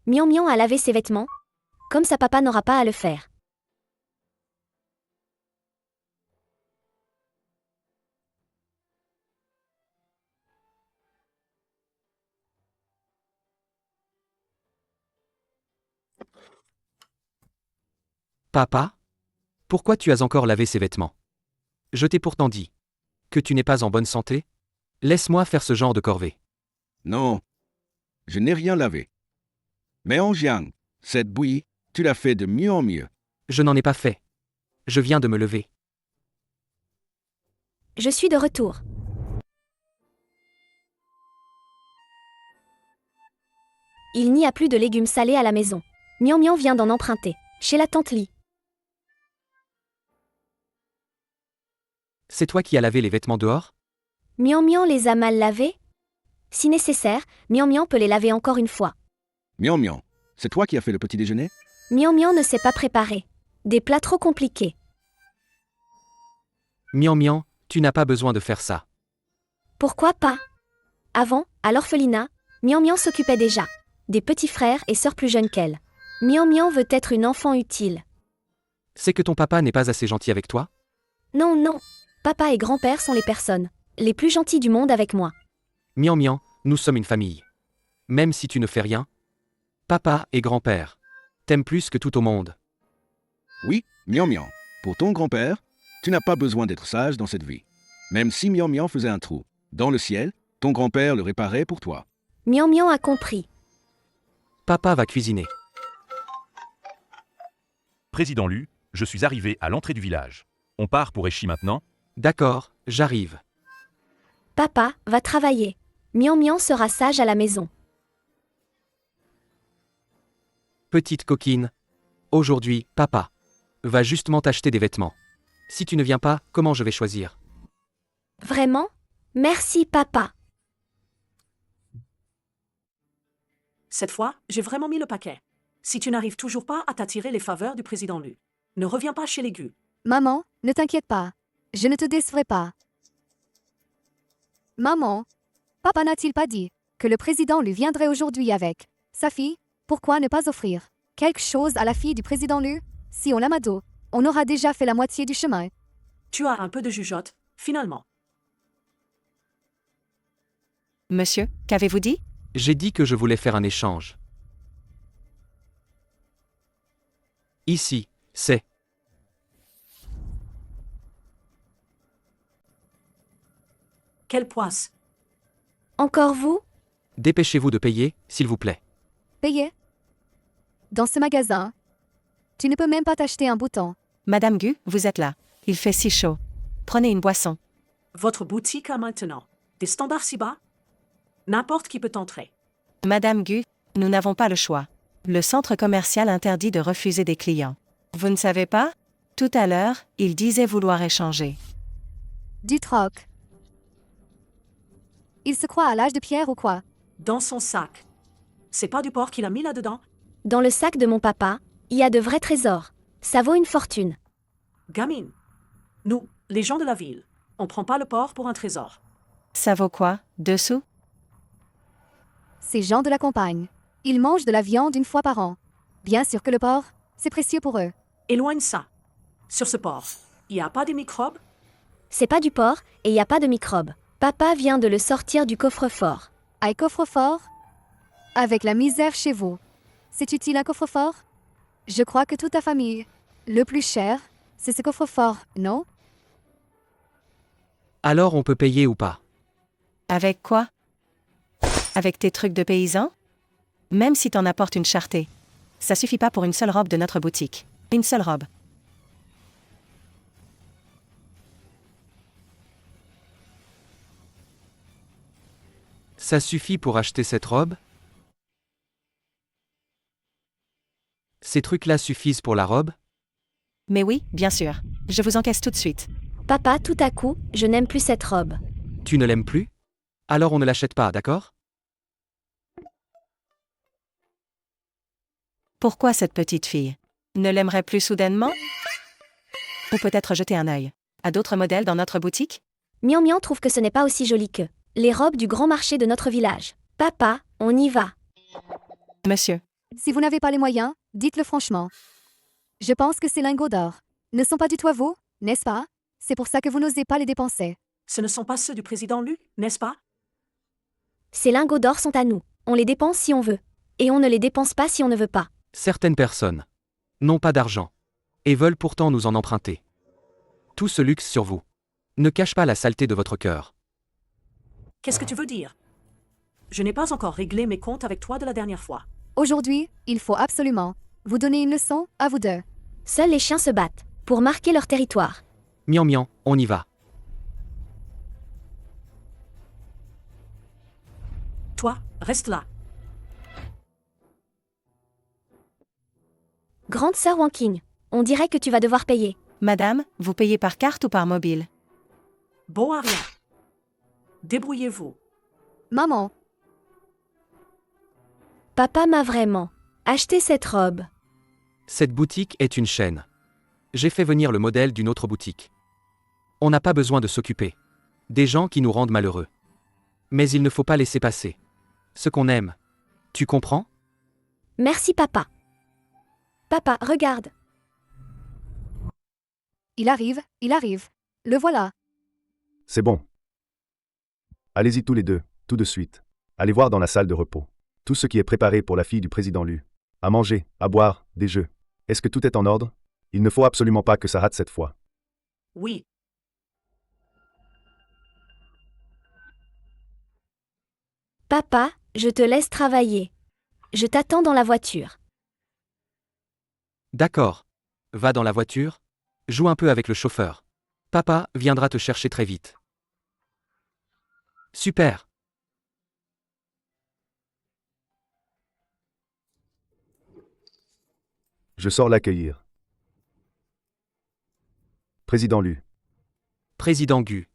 C: Mian Mian a lavé ses vêtements. Comme sa papa n'aura pas à le faire.
D: Papa? Pourquoi tu as encore lavé ces vêtements? Je t'ai pourtant dit Que tu n'es pas en bonne santé? Laisse-moi faire ce genre de corvée.
A: Non, je n'ai rien lavé. Mais en Jiang, cette bouillie, tu l'as fait de mieux en mieux.
D: Je n'en ai pas fait. Je viens de me lever.
C: Je suis de retour. Il n'y a plus de légumes salés à la maison. Mian Mian vient d'en emprunter. Chez la tante Li.
D: C'est toi qui as lavé les vêtements dehors?
C: Mian Mian les a mal lavés? Si nécessaire, Mian Mian peut les laver encore une fois.
A: Mian Mian, c'est toi qui as fait le petit déjeuner?
C: Mian Mian ne sait pas préparer. Des plats trop compliqués.
D: Mian Mian, tu n'as pas besoin de faire ça.
C: Pourquoi pas? Avant, à l'orphelinat, Mian Mian s'occupait déjà des petits frères et sœurs plus jeunes qu'elle. Mian Mian veut être une enfant utile.
D: C'est que ton papa n'est pas assez gentil avec toi?
C: Non, non. Papa et grand-père sont les personnes les plus gentilles du monde avec moi.
D: Mian Mian, nous sommes une famille. Même si tu ne fais rien, papa et grand-père t'aiment plus que tout au monde.
A: Oui, Mian Mian, pour ton grand-père, tu n'as pas besoin d'être sage dans cette vie. Même si Mian Mian faisait un trou dans le ciel, ton grand-père le réparait pour toi.
C: Mian Mian a compris.
D: Papa va cuisiner.
I: Président Lu, je suis arrivé à l'entrée du village. On part pour Echi maintenant?
D: D'accord, j'arrive.
C: Papa va travailler. Mian Mian sera sage à la maison.
D: Petite coquine. Aujourd'hui, papa va justement t'acheter des vêtements. Si tu ne viens pas, comment je vais choisir?
C: Vraiment? Merci, papa.
G: Cette fois, j'ai vraiment mis le paquet. Si tu n'arrives toujours pas à t'attirer les faveurs du président Lu, ne reviens pas chez les Gu.
B: Maman, ne t'inquiète pas. Je ne te décevrai pas. Maman, papa n'a-t-il pas dit que le président lui viendrait aujourd'hui avec sa fille? Pourquoi ne pas offrir quelque chose à la fille du président Lu? Si on l'amado, on aura déjà fait la moitié du chemin.
G: Tu as un peu de jugeote, finalement.
J: Monsieur, qu'avez-vous dit?
D: J'ai dit que je voulais faire un échange. Ici, c'est...
G: Quelle poisse!
C: Encore vous?
D: Dépêchez-vous de payer, s'il vous plaît.
B: Payer? Dans ce magasin, tu ne peux même pas t'acheter un bouton.
J: Madame Gu, vous êtes là. Il fait si chaud. Prenez une boisson.
G: Votre boutique a maintenant des standards si bas? N'importe qui peut entrer.
J: Madame Gu, nous n'avons pas le choix. Le centre commercial interdit de refuser des clients. Vous ne savez pas? Tout à l'heure, il disait vouloir échanger.
B: Du troc. Il se croit à l'âge de pierre ou quoi?
G: Dans son sac. C'est pas du porc qu'il a mis là-dedans?
C: Dans le sac de mon papa, il y a de vrais trésors. Ça vaut une fortune.
G: Gamine. Nous, les gens de la ville, on prend pas le porc pour un trésor.
J: Ça vaut quoi? 2 sous?
B: Ces gens de la campagne, ils mangent de la viande une fois par an. Bien sûr que le porc, c'est précieux pour eux.
G: Éloigne ça. Sur ce porc, il n'y a pas de microbes?
C: C'est pas du porc et il n'y a pas de microbes. Papa vient de le sortir du coffre-fort.
B: Un coffre-fort? Avec la misère chez vous, c'est utile un coffre-fort? Je crois que toute ta famille, le plus cher, c'est ce coffre-fort, non?
D: Alors on peut payer ou pas?
J: Avec quoi? Avec tes trucs de paysan? Même si t'en apportes une charretée. Ça suffit pas pour une seule robe de notre boutique. Une seule robe.
D: Ça suffit pour acheter cette robe? Ces trucs-là suffisent pour la robe?
J: Mais oui, bien sûr. Je vous encaisse tout de suite.
C: Papa, tout à coup, je n'aime plus cette robe.
D: Tu ne l'aimes plus? Alors on ne l'achète pas, d'accord?
J: Pourquoi cette petite fille? Ne l'aimerait plus soudainement? Ou peut-être jeter un œil à d'autres modèles dans notre boutique?
C: Mian Mian trouve que ce n'est pas aussi joli que les robes du grand marché de notre village. Papa, on y va.
J: Monsieur,
B: Si vous n'avez pas les moyens, dites-le franchement. Je pense que ces lingots d'or ne sont pas du tout à vous, n'est-ce pas? C'est pour ça que vous n'osez pas les dépenser.
G: Ce ne sont pas ceux du président Lu, n'est-ce pas?
C: Ces lingots d'or sont à nous. On les dépense si on veut. Et on ne les dépense pas si on ne veut pas.
D: Certaines personnes n'ont pas d'argent et veulent pourtant nous en emprunter. Tout ce luxe sur vous. Ne cache pas la saleté de votre cœur.
G: Qu'est-ce que tu veux dire? Je n'ai pas encore réglé mes comptes avec toi de la dernière fois.
B: Aujourd'hui, il faut absolument vous donner une leçon, à vous deux.
C: Seuls les chiens se battent, pour marquer leur territoire.
D: Miam miam, on y va.
G: Toi, reste là.
C: Grande sœur Wanking, on dirait que tu vas devoir payer.
J: Madame, vous payez par carte ou par mobile?
G: Bon à rien. Débrouillez-vous.
B: Maman,
C: Papa m'a vraiment acheté cette robe.
D: Cette boutique est une chaîne. J'ai fait venir le modèle d'une autre boutique. On n'a pas besoin de s'occuper des gens qui nous rendent malheureux. Mais il ne faut pas laisser passer ce qu'on aime. Tu comprends?
C: Merci papa. Papa, regarde.
B: il arrive, il arrive. Le voilà.
H: C'est bon. Allez-y tous les deux, tout de suite. Allez voir dans la salle de repos. Tout ce qui est préparé pour la fille du président Lu. À manger, à boire, des jeux. Est-ce que tout est en ordre? Il ne faut absolument pas que ça rate cette fois.
G: Oui.
C: Papa, je te laisse travailler. Je t'attends dans la voiture.
D: D'accord. Va dans la voiture. Joue un peu avec le chauffeur. Papa viendra te chercher très vite. Super.
H: Je sors l'accueillir. Président Lu,
D: Président Gu.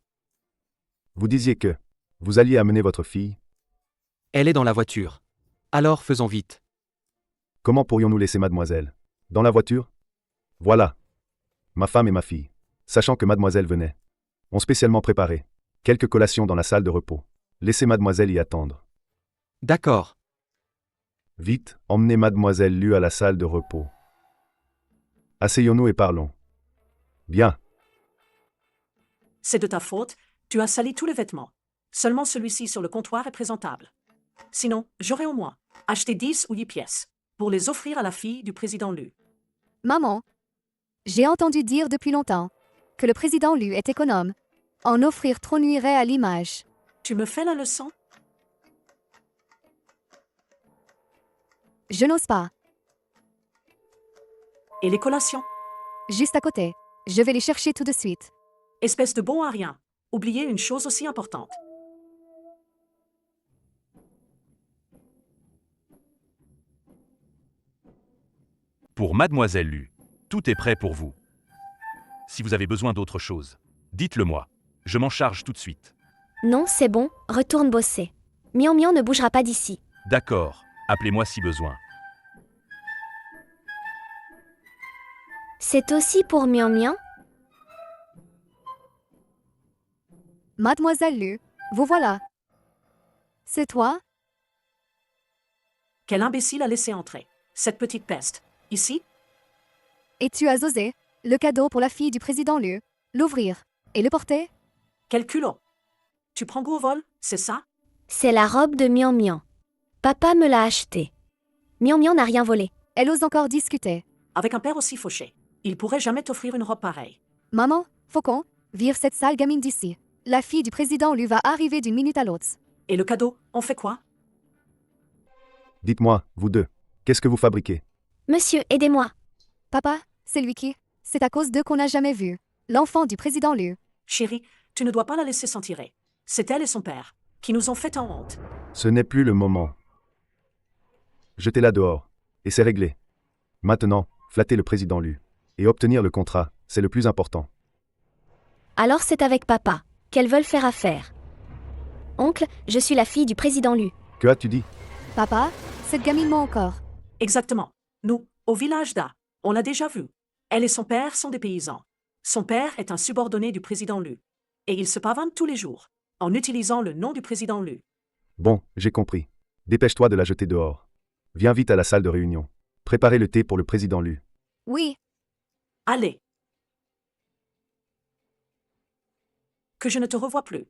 H: vous disiez que vous alliez amener votre fille.
D: Elle est dans la voiture. Alors faisons vite.
H: Comment pourrions-nous laisser mademoiselle dans la voiture? Voilà. Ma femme et ma fille, sachant que mademoiselle venait, ont spécialement préparé quelques collations dans la salle de repos. Laissez mademoiselle y attendre.
D: D'accord.
H: Vite, emmenez mademoiselle Lu à la salle de repos. Asseyons-nous et parlons. Bien.
G: C'est de ta faute, tu as sali tous les vêtements. Seulement celui-ci sur le comptoir est présentable. Sinon, j'aurais au moins acheté 10 ou 8 pièces pour les offrir à la fille du président Lu.
B: Maman, j'ai entendu dire depuis longtemps que le président Lu est économe. En offrir trop nuirait à l'image.
G: Tu me fais la leçon?
B: Je n'ose pas.
G: Et les collations?
B: Juste à côté. Je vais les chercher tout de suite.
G: Espèce de bon à rien. Oubliez une chose aussi importante.
I: Pour Mademoiselle Lu, tout est prêt pour vous. Si vous avez besoin d'autre chose, dites-le moi. Je m'en charge tout de suite.
C: Non, c'est bon, retourne bosser. Mian Mian ne bougera pas d'ici.
I: D'accord, appelez-moi si besoin.
C: C'est aussi pour Mian Mian?
B: Mademoiselle Lu, vous voilà. C'est toi?
G: Quel imbécile a laissé entrer cette petite peste? Ici?
B: Et tu as osé, le cadeau pour la fille du président Lu, l'ouvrir et le porter?
G: Quel culot! Tu prends goût au vol, c'est ça?
C: C'est la robe de Mian Mian. Papa me l'a achetée. Mian Mian n'a rien volé.
B: Elle ose encore discuter.
G: Avec un père aussi fauché, il pourrait jamais t'offrir une robe pareille.
B: Maman, Faucon, vire cette sale gamine d'ici. La fille du président Lu va arriver d'une minute à l'autre.
G: Et le cadeau, on fait quoi?
H: Dites-moi, vous deux, qu'est-ce que vous fabriquez?
C: Monsieur, aidez-moi.
B: Papa, c'est lui qui? C'est à cause d'eux qu'on n'a jamais vu. L'enfant du président Lu.
G: Chérie, tu ne dois pas la laisser s'en tirer. C'est elle et son père qui nous ont fait en honte.
H: Ce n'est plus le moment. Jetez-la dehors, et c'est réglé. Maintenant, flattez le président Lu. Et obtenir le contrat, c'est le plus important.
C: Alors c'est avec papa qu'elles veulent faire affaire. Oncle, je suis la fille du président Lu.
H: Que as-tu dit?
B: Papa, cette gamine ment encore.
G: Exactement. Nous, au village d'A, on l'a déjà vu. Elle et son père sont des paysans. Son père est un subordonné du président Lu. Et ils se pavanent tous les jours, en utilisant le nom du président Lu.
H: Bon, j'ai compris. Dépêche-toi de la jeter dehors. Viens vite à la salle de réunion. Préparez le thé pour le président Lu.
B: Oui,
G: Allez. Que je ne te revoie plus.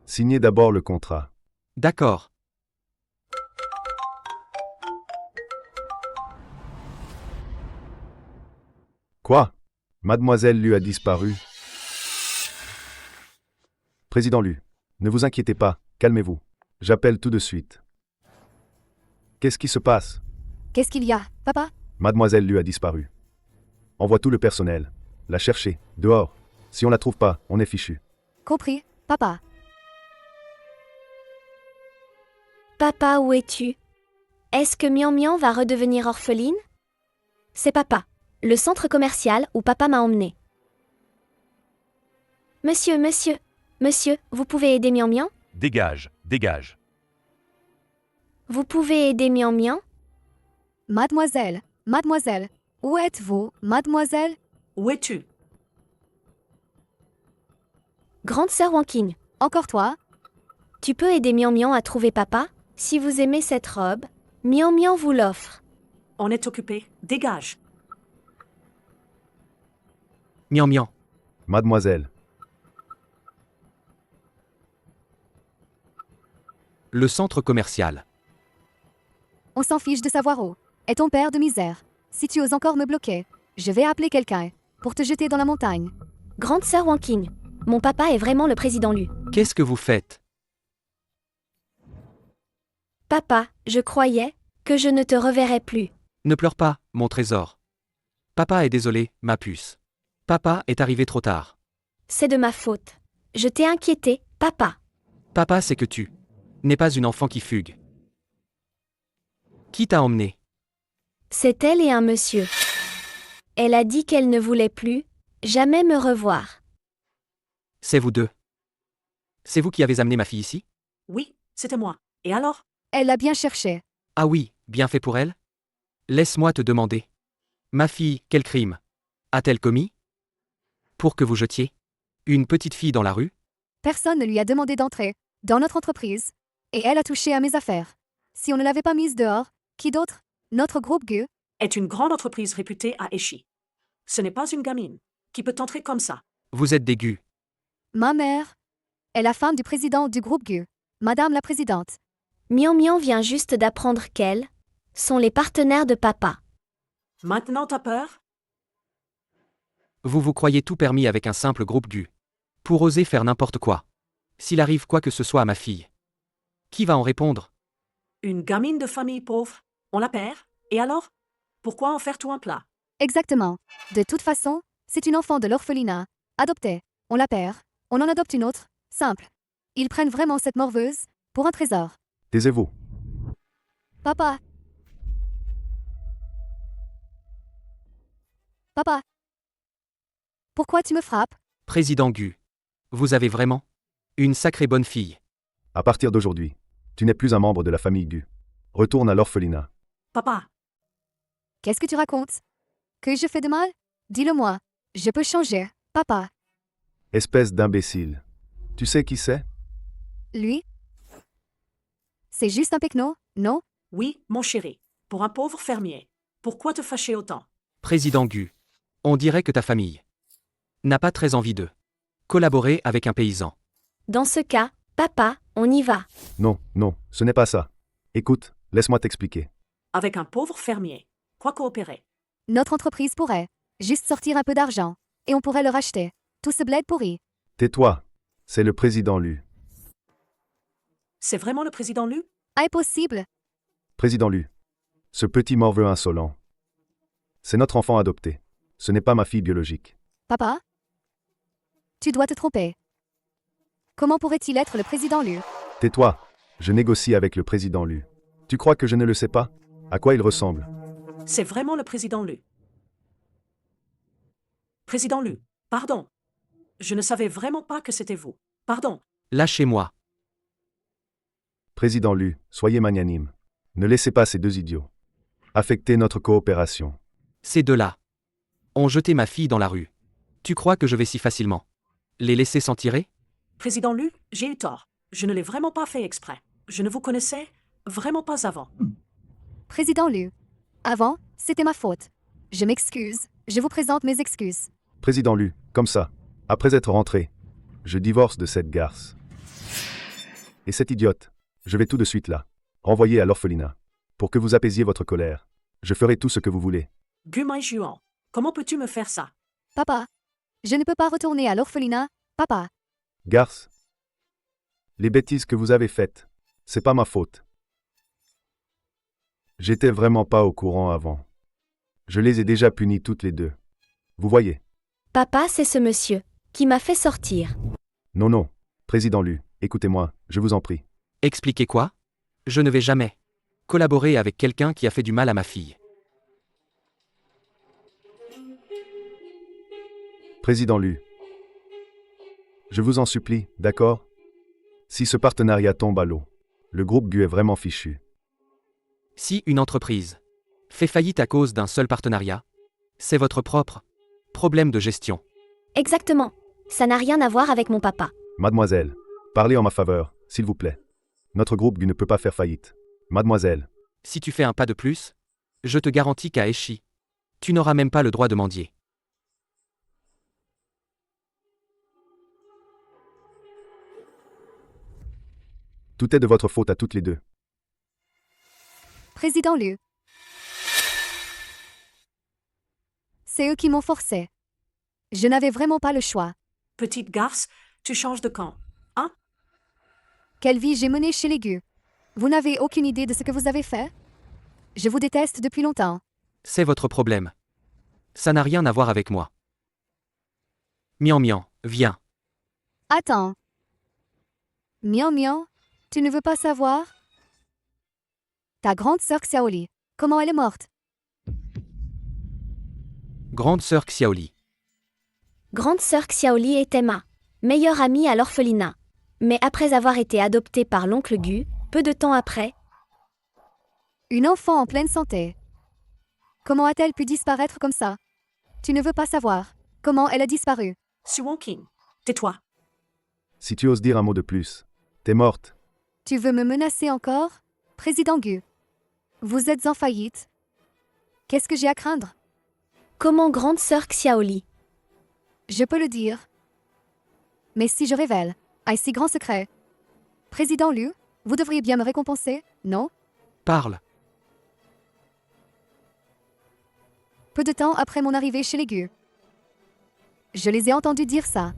H: Signez d'abord le contrat.
D: D'accord.
H: Quoi? Mademoiselle Lu a disparu. Président Lu, ne vous inquiétez pas, calmez-vous. J'appelle tout de suite. Qu'est-ce qui se passe?
B: Qu'est-ce qu'il y a, papa?
H: Mademoiselle Lu a disparu. Envoie tout le personnel. La chercher, dehors. Si on la trouve pas, on est fichu.
B: Compris, papa.
C: Papa, où es-tu? Est-ce que Mian Mian va redevenir orpheline? C'est papa. Le centre commercial où papa m'a emmené. Monsieur, vous pouvez aider Mian Mian?
I: Dégage, dégage.
C: Vous pouvez aider Mian Mian?
B: Mademoiselle, où êtes-vous, mademoiselle?
G: Où es-tu?
C: Grande sœur Wanking,
B: Encore toi?
C: tu peux aider Mian Mian à trouver papa? Si vous aimez cette robe, Mian Mian vous l'offre.
G: On est occupé. Dégage.
D: Mian Mian.
H: Mademoiselle,
D: Le centre commercial.
B: On s'en fiche de savoir où est ton père de misère. Si tu oses encore me bloquer, je vais appeler quelqu'un pour te jeter dans la montagne.
C: Grande sœur Wanking, mon papa est vraiment le président Lu.
D: Qu'est-ce que vous faites?
C: Papa, je croyais que je ne te reverrais plus.
D: Ne pleure pas, mon trésor. Papa est désolé, ma puce. Papa est arrivé trop tard.
C: C'est de ma faute. Je t'ai inquiété, papa.
D: Papa sait que tu n'es pas une enfant qui fugue. Qui t'a emmené?
C: C'est elle et un monsieur. Elle a dit qu'elle ne voulait plus jamais me revoir.
D: C'est vous deux. C'est vous qui avez amené ma fille ici?
G: Oui, c'était moi. Et alors?
B: Elle l'a bien cherché.
D: Ah oui, bien fait pour elle? Laisse-moi te demander. Ma fille, quel crime a-t-elle commis? Pour que vous jetiez une petite fille dans la rue?
B: Personne ne lui a demandé d'entrer dans notre entreprise. Et elle a touché à mes affaires. Si on ne l'avait pas mise dehors, qui d'autre? Notre groupe Gu.
G: Est une grande entreprise réputée à Eshi. Ce n'est pas une gamine qui peut entrer comme ça.
D: Vous êtes dégueu.
B: Ma mère est la femme du président du groupe Gu. Madame la présidente.
C: Mian Mian vient juste d'apprendre qu'elles sont les partenaires de papa.
G: Maintenant t'as peur?
D: Vous vous croyez tout permis avec un simple groupe GU. Pour oser faire n'importe quoi. S'il arrive quoi que ce soit à ma fille. Qui va en répondre?
G: Une gamine de famille pauvre, on la perd? Et alors? Pourquoi en faire tout un plat?
B: Exactement. De toute façon, c'est une enfant de l'orphelinat. Adoptée. On la perd. On en adopte une autre. Simple. Ils prennent vraiment cette morveuse pour un trésor.
H: taisez-vous.
B: Papa. Papa. Pourquoi tu me frappes?
D: Président GU. Vous avez vraiment une sacrée bonne fille.
H: À partir d'aujourd'hui, tu n'es plus un membre de la famille Gu. Retourne à l'orphelinat.
G: Papa,
B: Qu'est-ce que tu racontes? Que je fais de mal? Dis-le-moi. Je peux changer, papa.
H: Espèce d'imbécile. Tu sais qui c'est?
B: Lui? C'est juste un pecno, non?
G: oui, mon chéri. Pour un pauvre fermier. Pourquoi te fâcher autant?
D: Président GU. On dirait que ta famille n'a pas très envie de collaborer avec un paysan.
C: Dans ce cas, papa, on y va.
H: Non, non, ce n'est pas ça. Écoute, laisse-moi t'expliquer.
G: Avec un pauvre fermier. Quoi coopérer?
B: Notre entreprise pourrait juste sortir un peu d'argent. Et on pourrait le racheter. Tout ce bled pourri.
H: Tais-toi. C'est le président Lu.
G: C'est vraiment le président Lu?
B: Impossible.
H: Président Lu. Ce petit morveux insolent. C'est notre enfant adopté. Ce n'est pas ma fille biologique.
B: Papa? Tu dois te tromper. Comment pourrait-il être le président Lu?
H: Tais-toi. Je négocie avec le président Lu. Tu crois que je ne le sais pas? À quoi il ressemble?
G: C'est vraiment le président Lu. Président Lu, pardon. Je ne savais vraiment pas que c'était vous. Pardon.
D: Lâchez-moi.
H: Président Lu, soyez magnanime. Ne laissez pas ces deux idiots affecter notre coopération.
D: Ces deux-là ont jeté ma fille dans la rue. Tu crois que je vais si facilement les laisser s'en tirer?
G: Président Lu, j'ai eu tort. Je ne l'ai vraiment pas fait exprès. Je ne vous connaissais vraiment pas avant.
B: Président Lu. Avant, c'était ma faute. Je m'excuse. Je vous présente mes excuses.
H: Président Lu, comme ça, après être rentré, je divorce de cette garce. Et cette idiote, Je vais tout de suite là. Renvoyer à l'orphelinat. Pour que vous apaisiez votre colère. Je ferai tout ce que vous voulez.
G: Gu Mai Juan, comment peux-tu me faire ça?
B: Papa. Je ne peux pas retourner à l'orphelinat, papa.
H: Garce. Les bêtises que vous avez faites. C'est pas ma faute. J'étais vraiment pas au courant avant. Je les ai déjà punies toutes les deux. Vous voyez?
C: Papa, c'est ce monsieur qui m'a fait sortir.
H: Non, non. Président Lu, écoutez-moi, je vous en prie.
D: Expliquez quoi? Je ne vais jamais collaborer avec quelqu'un qui a fait du mal à ma fille.
H: Président Lu. Je vous en supplie, d'accord? Si ce partenariat tombe à l'eau, le groupe GU est vraiment fichu.
D: Si une entreprise fait faillite à cause d'un seul partenariat, c'est votre propre problème de gestion.
C: Exactement. Ça n'a rien à voir avec mon papa.
H: Mademoiselle, parlez en ma faveur, s'il vous plaît. Notre groupe GU ne peut pas faire faillite. Mademoiselle,
D: Si tu fais un pas de plus, je te garantis qu'à Eshi, tu n'auras même pas le droit de mendier.
H: tout est de votre faute à toutes les deux.
B: Président Lu. C'est eux qui m'ont forcé. Je n'avais vraiment pas le choix.
G: Petite garce, tu changes de camp. Hein?
B: Quelle vie j'ai menée chez les Gu. Vous n'avez aucune idée de ce que vous avez fait? Je vous déteste depuis longtemps.
D: C'est votre problème. Ça n'a rien à voir avec moi. Mian Mian, viens.
B: Attends. Mian Mian, tu ne veux pas savoir? Ta grande sœur Xiaoli, comment elle est morte?
D: Grande sœur Xiaoli.
C: Grande sœur Xiaoli était ma meilleure amie à l'orphelinat. Mais après avoir été adoptée par l'oncle Gu, peu de temps après,
B: Une enfant en pleine santé. Comment a-t-elle pu disparaître comme ça? Tu ne veux pas savoir comment elle a disparu.
G: Suwon King, tais-toi.
H: Si tu oses dire un mot de plus, t'es morte.
B: Tu veux me menacer encore? Président Gu. Vous êtes en faillite. Qu'est-ce que j'ai à craindre?
C: comment grande sœur Xiaoli?
B: Je peux le dire. Mais si je révèle un si grand secret, Président Lu, vous devriez bien me récompenser, non?
D: Parle.
B: Peu de temps après mon arrivée chez les Gu. Je les ai entendus dire ça.